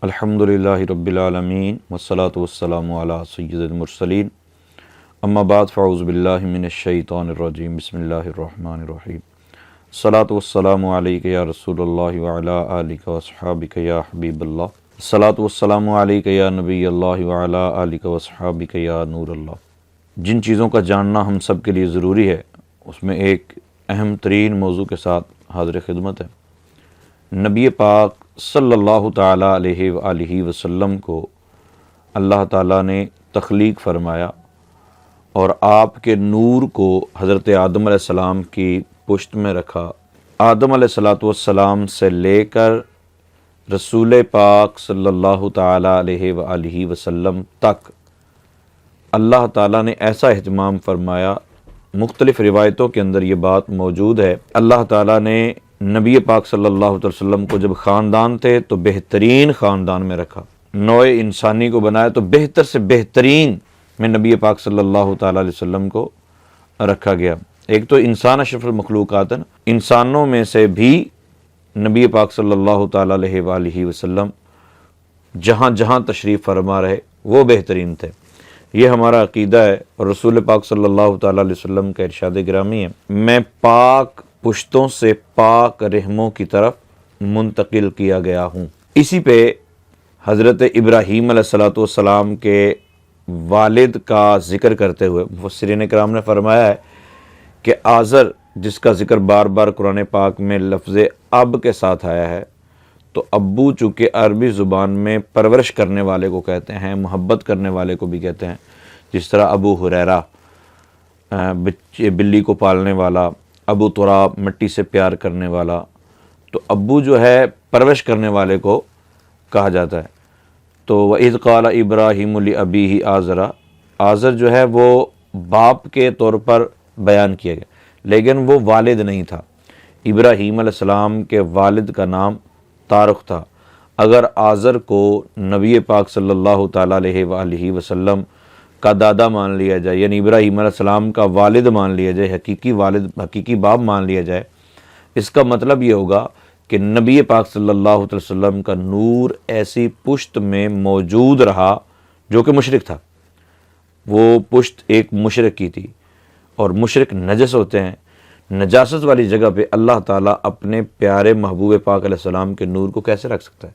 الحمدللہ رب العالمین والصلاة والسلام علی سید المرسلین اما بعد فاعوذ باللہ من الشیطان الرجیم بسم اللہ الرحمن الرحیم الصلاة والسلام علیک یا رسول اللہ وعلی آلک واصحابک یا حبیب اللہ الصلاة والسلام علیک یا نبی اللہ وعلی آلک واصحابک یا نور اللہ۔ جن چیزوں کا جاننا ہم سب کے لیے ضروری ہے اس میں ایک اہم ترین موضوع کے ساتھ حاضر خدمت ہے۔ نبی پاک صلی اللہ تعالیٰ علیہ وآلہ وسلم کو اللہ تعالیٰ نے تخلیق فرمایا اور آپ کے نور کو حضرت آدم علیہ السلام کی پشت میں رکھا۔ آدم علیہ السلام سے لے کر رسول پاک صلی اللہ تعالیٰ علیہ وآلہ وسلم تک اللہ تعالیٰ نے ایسا اہتمام فرمایا۔ مختلف روایتوں کے اندر یہ بات موجود ہے، اللہ تعالیٰ نے نبی پاک صلی اللہ علیہ وسلم کو جب خاندان تھے تو بہترین خاندان میں رکھا، نوع انسانی کو بنایا تو بہتر سے بہترین میں نبی پاک صلی اللہ تعالیٰ علیہ وسلم کو رکھا گیا۔ ایک تو انسان اشرف المخلوقات ہے، انسانوں میں سے بھی نبی پاک صلی اللہ تعالیٰ علیہ وآلہ وسلم جہاں جہاں تشریف فرما رہے وہ بہترین تھے۔ یہ ہمارا عقیدہ ہے اور رسول پاک صلی اللہ تعالیٰ علیہ وسلم کا ارشاد گرامی ہے، میں پاک پشتوں سے پاک رحموں کی طرف منتقل کیا گیا ہوں۔ اسی پہ حضرت ابراہیم علیہ السلام کے والد کا ذکر کرتے ہوئے مفسرین اکرام نے فرمایا ہے کہ آزر، جس کا ذکر بار بار قرآن پاک میں لفظ اب کے ساتھ آیا ہے، تو ابو چونکہ عربی زبان میں پرورش کرنے والے کو کہتے ہیں، محبت کرنے والے کو بھی کہتے ہیں، جس طرح ابو ہریرہ بلی کو پالنے والا، ابو تراب مٹی سے پیار کرنے والا، تو ابو جو ہے پرورش کرنے والے کو کہا جاتا ہے۔ تو وَإِذْ قَالَ إِبْرَاهِيمُ لِأَبِيهِ آزَرَ، آزر جو ہے وہ باپ کے طور پر بیان کیا گیا لیکن وہ والد نہیں تھا۔ ابراہیم علیہ السلام کے والد کا نام تارخ تھا۔ اگر آزر کو نبی پاک صلی اللہ تعالیٰ علیہ وآلہ وسلم کا دادا مان لیا جائے، یعنی ابراہیم علیہ السلام کا والد مان لیا جائے، حقیقی والد، حقیقی باپ مان لیا جائے، اس کا مطلب یہ ہوگا کہ نبی پاک صلی اللہ علیہ وسلم کا نور ایسی پشت میں موجود رہا جو کہ مشرک تھا۔ وہ پشت ایک مشرک کی تھی اور مشرک نجس ہوتے ہیں۔ نجاست والی جگہ پہ اللہ تعالیٰ اپنے پیارے محبوب پاک علیہ السلام کے نور کو کیسے رکھ سکتا ہے؟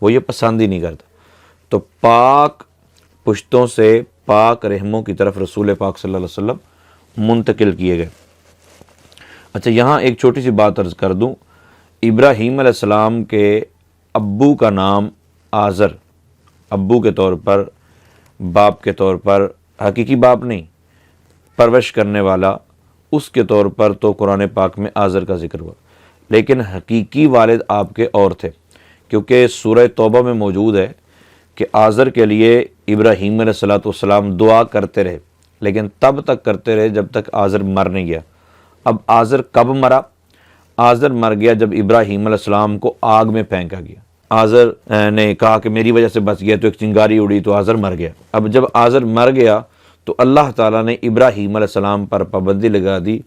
وہ یہ پسند ہی نہیں کرتا۔ تو پاک پشتوں سے پاک رحموں کی طرف رسول پاک صلی اللہ علیہ وسلم منتقل کیے گئے۔ اچھا، یہاں ایک چھوٹی سی بات عرض کر دوں، ابراہیم علیہ السلام کے ابو کا نام آزر، ابو کے طور پر، باپ کے طور پر، حقیقی باپ نہیں، پرورش کرنے والا، اس کے طور پر تو قرآن پاک میں آزر کا ذکر ہوا، لیکن حقیقی والد آپ کے اور تھے، کیونکہ سورہ توبہ میں موجود ہے کہ آزر کے لیے ابراہیم علیہ السلام دعا کرتے رہے، لیکن تب تک کرتے رہے جب تک آزر مر نہیں گیا۔ اب آزر کب مرا؟ آزر مر گیا جب ابراہیم علیہ السلام کو آگ میں پھینکا گیا۔ آزر نے کہا کہ میری وجہ سے بچ گیا، تو ایک چنگاری اڑی تو آزر مر گیا۔ اب جب آزر مر گیا تو اللہ تعالیٰ نے ابراہیم علیہ السلام پر پابندی لگا دی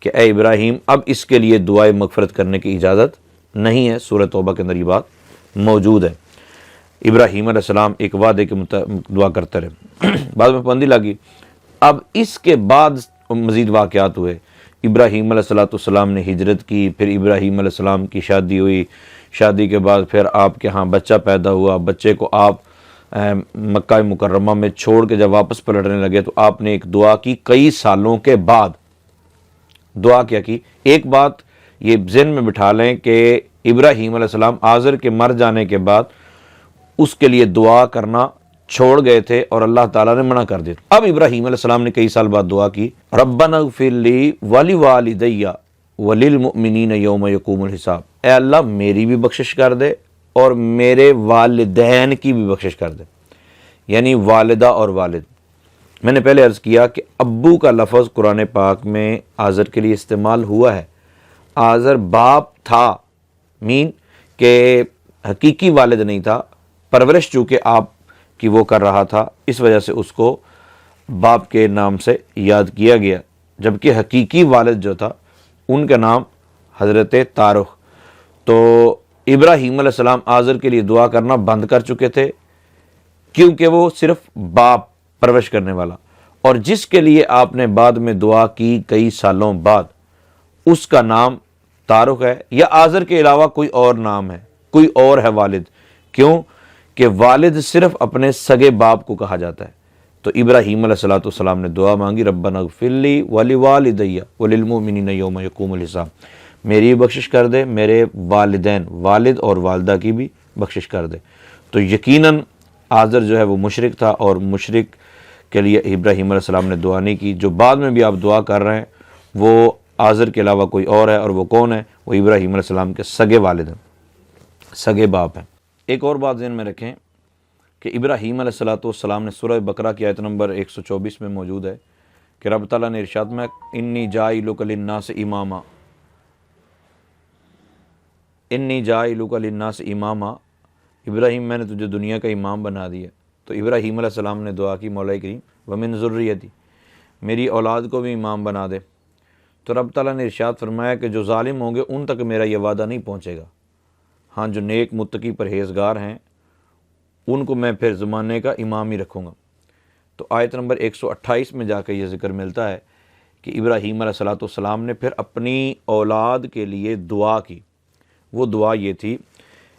کہ اے ابراہیم، اب اس کے لیے دعائے مغفرت کرنے کی اجازت نہیں ہے۔ سورہ توبہ کے اندر یہ بات موجود ہے۔ ابراہیم علیہ السلام ایک وعدے کے دعا کرتے رہے، بعد میں پابندی لگی۔ اب اس کے بعد مزید واقعات ہوئے۔ ابراہیم علیہ السلام نے ہجرت کی، پھر ابراہیم علیہ السلام کی شادی ہوئی، شادی کے بعد پھر آپ کے ہاں بچہ پیدا ہوا، بچے کو آپ مکہ مکرمہ میں چھوڑ کے جب واپس پلٹنے لگے تو آپ نے ایک دعا کی، کئی سالوں کے بعد دعا کیا کی۔ ایک بات یہ ذہن میں بٹھا لیں کہ ابراہیم علیہ السلام آزر کے مر جانے کے بعد اس کے لیے دعا کرنا چھوڑ گئے تھے اور اللہ تعالیٰ نے منع کر دیا۔ اب ابراہیم علیہ السلام نے کئی سال بعد دعا کی، ربنا اغفر لی ولوالدی وللمؤمنین یوم یقوم الحساب، اے اللہ میری بھی بخشش کر دے اور میرے والدین کی بھی بخشش کر دے، یعنی والدہ اور والد۔ میں نے پہلے عرض کیا کہ ابو کا لفظ قرآن پاک میں آزر کے لیے استعمال ہوا ہے۔ آزر باپ تھا، مین کہ حقیقی والد نہیں تھا، پرورش چونکہ آپ کی وہ کر رہا تھا، اس وجہ سے اس کو باپ کے نام سے یاد کیا گیا، جبکہ حقیقی والد جو تھا ان کا نام حضرت تارخ۔ تو ابراہیم علیہ السلام آزر کے لیے دعا کرنا بند کر چکے تھے، کیونکہ وہ صرف باپ پرورش کرنے والا، اور جس کے لیے آپ نے بعد میں دعا کی کئی سالوں بعد، اس کا نام تارک ہے، یا آزر کے علاوہ کوئی اور نام ہے، کوئی اور ہے والد۔ کیوں کہ والد صرف اپنے سگے باپ کو کہا جاتا ہے۔ تو ابراہیم علیہ السلام نے دعا مانگی، ربنا اغفر لی ولوالدی وللمؤمنین یوم یقوم الحساب، میری بخشش کر دے، میرے والدین، والد اور والدہ کی بھی بخشش کر دے۔ تو یقیناً آزر جو ہے وہ مشرک تھا، اور مشرک کے لیے ابراہیم علیہ السلام نے دعا نہیں کی۔ جو بعد میں بھی آپ دعا کر رہے ہیں وہ آزر کے علاوہ کوئی اور ہے، اور وہ کون ہے؟ وہ ابراہیم علیہ السلام کے سگے والد ہیں، سگے باپ ہیں۔ ایک اور بات ذہن میں رکھیں کہ ابراہیم علیہ السلام نے سورہ بقرہ کی آیت نمبر 124 میں موجود ہے کہ رب تعالیٰ نے ارشاد میں انی جاعلک للناس اماما، انی جاعلک للناس اماما، ابراہیم میں نے تجھے دنیا کا امام بنا دیا۔ تو ابراہیم علیہ السلام نے دعا کی، مولا کریم ومن ذریتی، میری اولاد کو بھی امام بنا دے۔ تو رب تعالیٰ نے ارشاد فرمایا کہ جو ظالم ہوں گے ان تک میرا یہ وعدہ نہیں پہنچے گا، ہاں جو نیک متقی پرہیزگار ہیں ان کو میں پھر زمانے کا امام ہی رکھوں گا۔ تو آیت نمبر 128 میں جا کے یہ ذکر ملتا ہے کہ ابراہیم علیہ السلام نے پھر اپنی اولاد کے لیے دعا کی۔ وہ دعا یہ تھی،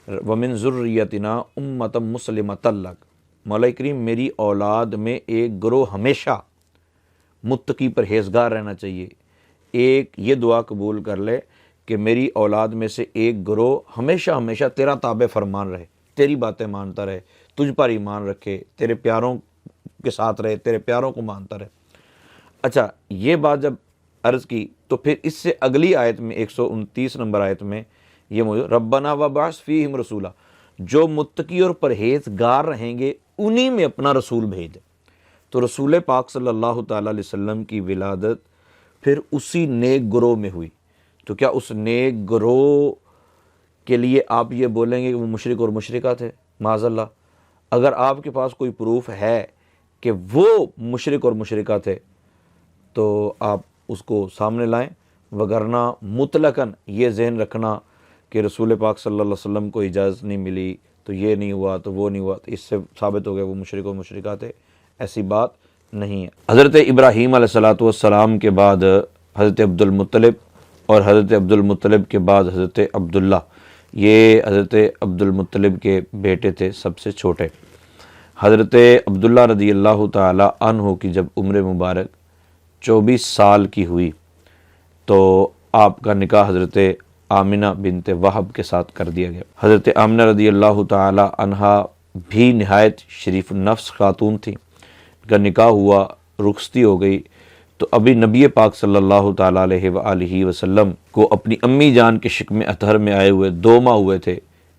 وَمِن ذُرِّيَّتِنَا أُمَّةً مُسْلِمَةً لَكَ، مولا کریم میری اولاد میں ایک گروہ ہمیشہ متقی پرہیزگار رہنا چاہیے۔ ایک یہ دعا قبول کر لے کہ میری اولاد میں سے ایک گروہ ہمیشہ ہمیشہ تیرا تابع فرمان رہے، تیری باتیں مانتا رہے، تجھ پر ایمان رکھے، تیرے پیاروں کے ساتھ رہے، تیرے پیاروں کو مانتا رہے۔ اچھا، یہ بات جب عرض کی تو پھر اس سے اگلی آیت میں 129 نمبر آیت میں یہ موجود، ربنا وبعث فیہم رسولا، جو متقی اور پرہیزگار رہیں گے انہی میں اپنا رسول بھیج دے۔ تو رسول پاک صلی اللہ تعالیٰ علیہ وسلم کی ولادت پھر اسی نیک گروہ میں ہوئی۔ تو کیا اس نیک گروہ کے لیے آپ یہ بولیں گے کہ وہ مشرک اور مشرکہ تھے؟ معاذ اللہ۔ اگر آپ کے پاس کوئی پروف ہے کہ وہ مشرک اور مشرکہ تھے تو آپ اس کو سامنے لائیں، وگرنہ مطلقاً یہ ذہن رکھنا کہ رسول پاک صلی اللہ علیہ وسلم کو اجازت نہیں ملی تو یہ نہیں ہوا تو وہ نہیں ہوا، تو اس سے ثابت ہو گیا وہ مشرک اور مشرکہ تھے، ایسی بات نہیں ہے۔ حضرت ابراہیم علیہ السلام کے بعد حضرت عبد المطلب، اور حضرت عبد المطلب کے بعد حضرت عبداللہ، یہ حضرت عبد المطلب کے بیٹے تھے سب سے چھوٹے۔ حضرت عبداللہ رضی اللہ تعالی عنہ کی جب عمر مبارک 24 سال کی ہوئی تو آپ کا نکاح حضرت آمنہ بنت وہب کے ساتھ کر دیا گیا۔ حضرت آمنہ رضی اللہ تعالی عنہا بھی نہایت شریف نفس خاتون تھی، ان کا نکاح ہوا، رخصتی ہو گئی، تو ابھی نبی پاک صلی اللہ تعالیٰ علیہ وآلہ وسلم کو اپنی امی جان کے شکم اطہر میں آئے ہوئے 2 ماہ ہوئے تھے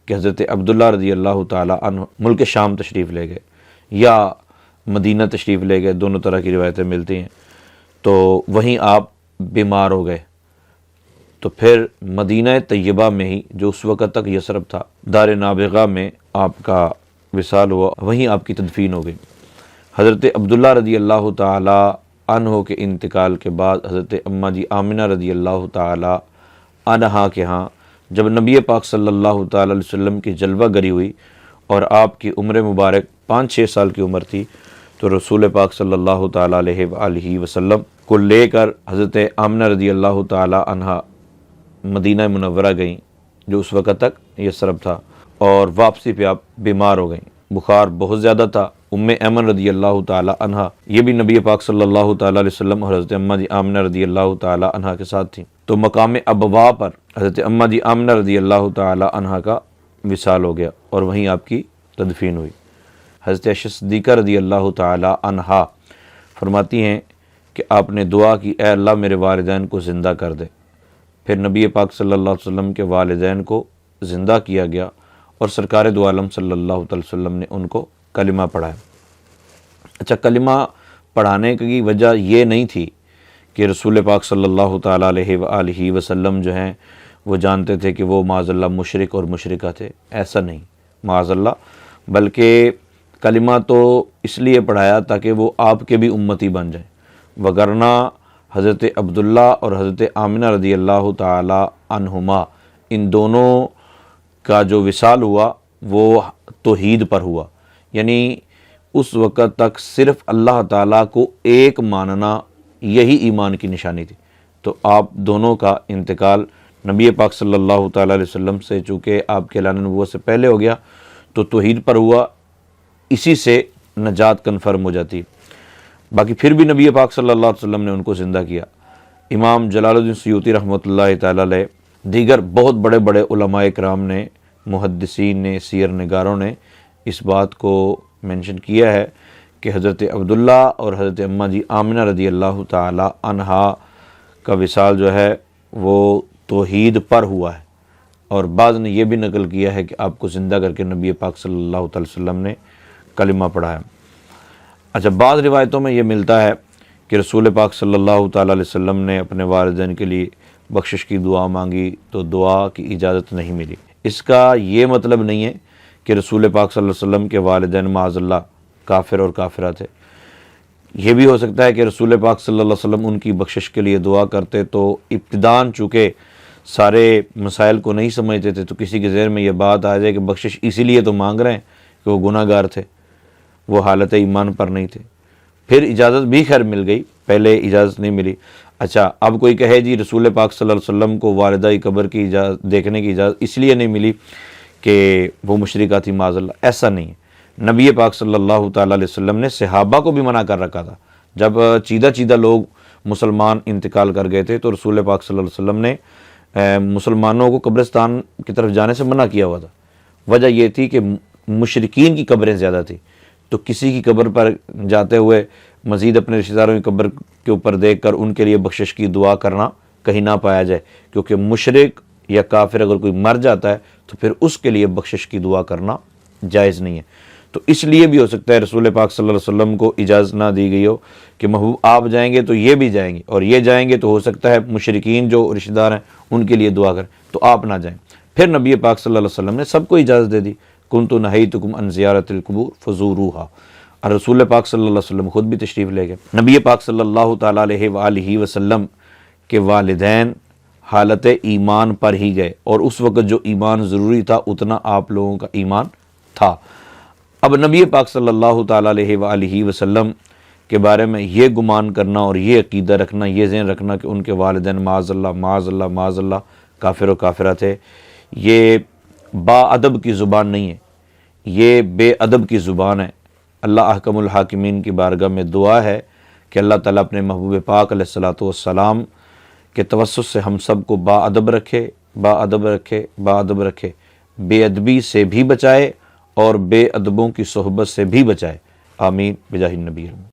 کہ حضرت عبداللہ رضی اللہ تعالیٰ عنہ ملک شام تشریف لے گئے یا مدینہ تشریف لے گئے، دونوں طرح کی روایتیں ملتی ہیں۔ تو وہیں آپ بیمار ہو گئے، تو پھر مدینہ طیبہ میں ہی جو اس وقت تک یثرب تھا، دار نابغہ میں آپ کا وصال ہوا، وہیں آپ کی تدفین ہو گئی۔ حضرت عبداللہ رضی اللہ تعالی عنہ کے انتقال کے بعد حضرت اماں جی آمنہ رضی اللہ تعالی عنہا کے ہاں جب نبی پاک صلی اللہ تعالی علیہ وسلم کی جلوہ گری ہوئی اور آپ کی عمر مبارک 5-6 سال کی عمر تھی، تو رسول پاک صلی اللہ تعالی علیہ وآلہ وسلم کو لے کر حضرت آمنہ رضی اللہ تعالی عنہا مدینہ منورہ گئیں، جو اس وقت تک یثرب تھا، اور واپسی پہ آپ بیمار ہو گئیں، بخار بہت زیادہ تھا۔ ام ایمن رضی اللہ تعالی عنہا یہ بھی نبی پاک صلی اللہ تعالی علیہ وسلم اور حضرت اماں جی آمنہ رضی اللہ تعالی عنہا کے ساتھ تھیں، تو مقام ابوا پر حضرت اماں جی آمنہ رضی اللہ تعالی عنہا کا وصال ہو گیا اور وہیں آپ کی تدفین ہوئی۔ حضرت عائشہ صدیقہ رضی اللہ تعالی عنہا فرماتی ہیں کہ آپ نے دعا کی، اے اللہ میرے والدین کو زندہ کر دے۔ پھر نبی پاک صلی اللہ علیہ وسلم کے والدین کو زندہ کیا گیا اور سرکار دو عالم صلی اللہ علیہ وسلم نے ان کو کلمہ پڑھایا۔ اچھا، کلمہ پڑھانے کی وجہ یہ نہیں تھی کہ رسول پاک صلی اللہ تعالیٰ علیہ وآلہ وسلم جو ہیں وہ جانتے تھے کہ وہ معاذ اللہ مشرک اور مشرکہ تھے، ایسا نہیں معاذ اللہ، بلکہ کلمہ تو اس لیے پڑھایا تاکہ وہ آپ کے بھی امتی بن جائیں، وگرنہ حضرت عبداللہ اور حضرت آمنہ رضی اللہ تعالی عنہما ان دونوں کا جو وصال ہوا وہ توحید پر ہوا، یعنی اس وقت تک صرف اللہ تعالیٰ کو ایک ماننا یہی ایمان کی نشانی تھی۔ تو آپ دونوں کا انتقال نبی پاک صلی اللہ تعالیٰ علیہ وسلم سے چونکہ آپ کے اعلان نبوت سے پہلے ہو گیا تو توحید پر ہوا، اسی سے نجات کنفرم ہو جاتی۔ باقی پھر بھی نبی پاک صلی اللہ علیہ وسلم نے ان کو زندہ کیا۔ امام جلال الدین سیوطی رحمۃ اللہ تعالیٰ علیہ، دیگر بہت بڑے بڑے علماء کرام نے، محدثین نے، سیر نگاروں نے اس بات کو مینشن کیا ہے کہ حضرت عبداللہ اور حضرت اماں جی آمنہ رضی اللہ تعالی عنہا کا وصال جو ہے وہ توحید پر ہوا ہے، اور بعض نے یہ بھی نقل کیا ہے کہ آپ کو زندہ کر کے نبی پاک صلی اللہ تعالی وسلم نے کلمہ پڑھایا۔ اچھا، بعض روایتوں میں یہ ملتا ہے کہ رسول پاک صلی اللہ تعالی علیہ وسلم نے اپنے والدین کے لیے بخشش کی دعا مانگی تو دعا کی اجازت نہیں ملی۔ اس کا یہ مطلب نہیں ہے کہ رسول پاک صلی اللہ علیہ وسلم کے والدین معاذ اللہ کافر اور کافرہ تھے۔ یہ بھی ہو سکتا ہے کہ رسول پاک صلی اللہ علیہ وسلم ان کی بخشش کے لیے دعا کرتے تو ابتداً چونکہ سارے مسائل کو نہیں سمجھتے تھے تو کسی کے ذہن میں یہ بات آ جائے کہ بخشش اسی لیے تو مانگ رہے ہیں کہ وہ گناہ گار تھے، وہ حالت ایمان پر نہیں تھے۔ پھر اجازت بھی خیر مل گئی، پہلے اجازت نہیں ملی۔ اچھا، اب کوئی کہے جی رسول پاک صلی اللہ علیہ وسلم کو والدہ قبر کی اجازت دیکھنے کی اجازت اس لیے نہیں ملی کہ وہ مشرکہ تھی معاذ اللہ، ایسا نہیں ہے۔ نبی پاک صلی اللہ تعالیٰ علیہ وسلم نے صحابہ کو بھی منع کر رکھا تھا۔ جب چیدہ چیدہ لوگ مسلمان انتقال کر گئے تھے تو رسول پاک صلی اللہ علیہ وسلم نے مسلمانوں کو قبرستان کی طرف جانے سے منع کیا ہوا تھا۔ وجہ یہ تھی کہ مشرکین کی قبریں زیادہ تھیں، تو کسی کی قبر پر جاتے ہوئے مزید اپنے رشتہ داروں کی قبر کے اوپر دیکھ کر ان کے لیے بخشش کی دعا کرنا کہیں نہ پایا جائے، کیونکہ مشرک یا کافر اگر کوئی مر جاتا ہے تو پھر اس کے لیے بخشش کی دعا کرنا جائز نہیں ہے۔ تو اس لیے بھی ہو سکتا ہے رسول پاک صلی اللہ علیہ وسلم کو اجازت نہ دی گئی ہو کہ محبوب آپ جائیں گے تو یہ بھی جائیں گے، اور یہ جائیں گے تو ہو سکتا ہے مشرکین جو رشتہ دار ہیں ان کے لیے دعا کریں، تو آپ نہ جائیں۔ پھر نبی پاک صلی اللہ علیہ وسلم نے سب کو اجازت دے دی، کنت نہیتکم عن زیارت القبور فزوروہا، اور رسول پاک صلی اللہ علیہ وسلم خود بھی تشریف لے گئے۔ نبی پاک صلی اللہ تعالیٰ علیہ وآلہ وسلم کے والدین حالت ایمان پر ہی گئے، اور اس وقت جو ایمان ضروری تھا اتنا آپ لوگوں کا ایمان تھا۔ اب نبی پاک صلی اللہ تعالیٰ علیہ وآلہ وسلم کے بارے میں یہ گمان کرنا اور یہ عقیدہ رکھنا، یہ ذہن رکھنا کہ ان کے والدین معاذ اللہ معاذ اللہ معاذ اللہ کافر و کافرہ تھے، یہ با ادب کی زبان نہیں ہے، یہ بے ادب کی زبان ہے۔ اللہ احکم الحاکمین کی بارگاہ میں دعا ہے کہ اللہ تعالیٰ اپنے محبوب پاک علیہ الصلوۃ والسلام کے توسط سے ہم سب کو با ادب رکھے، با ادب رکھے، با ادب رکھے، بے ادبی سے بھی بچائے اور بے ادبوں کی صحبت سے بھی بچائے، آمین بجاہ النبی۔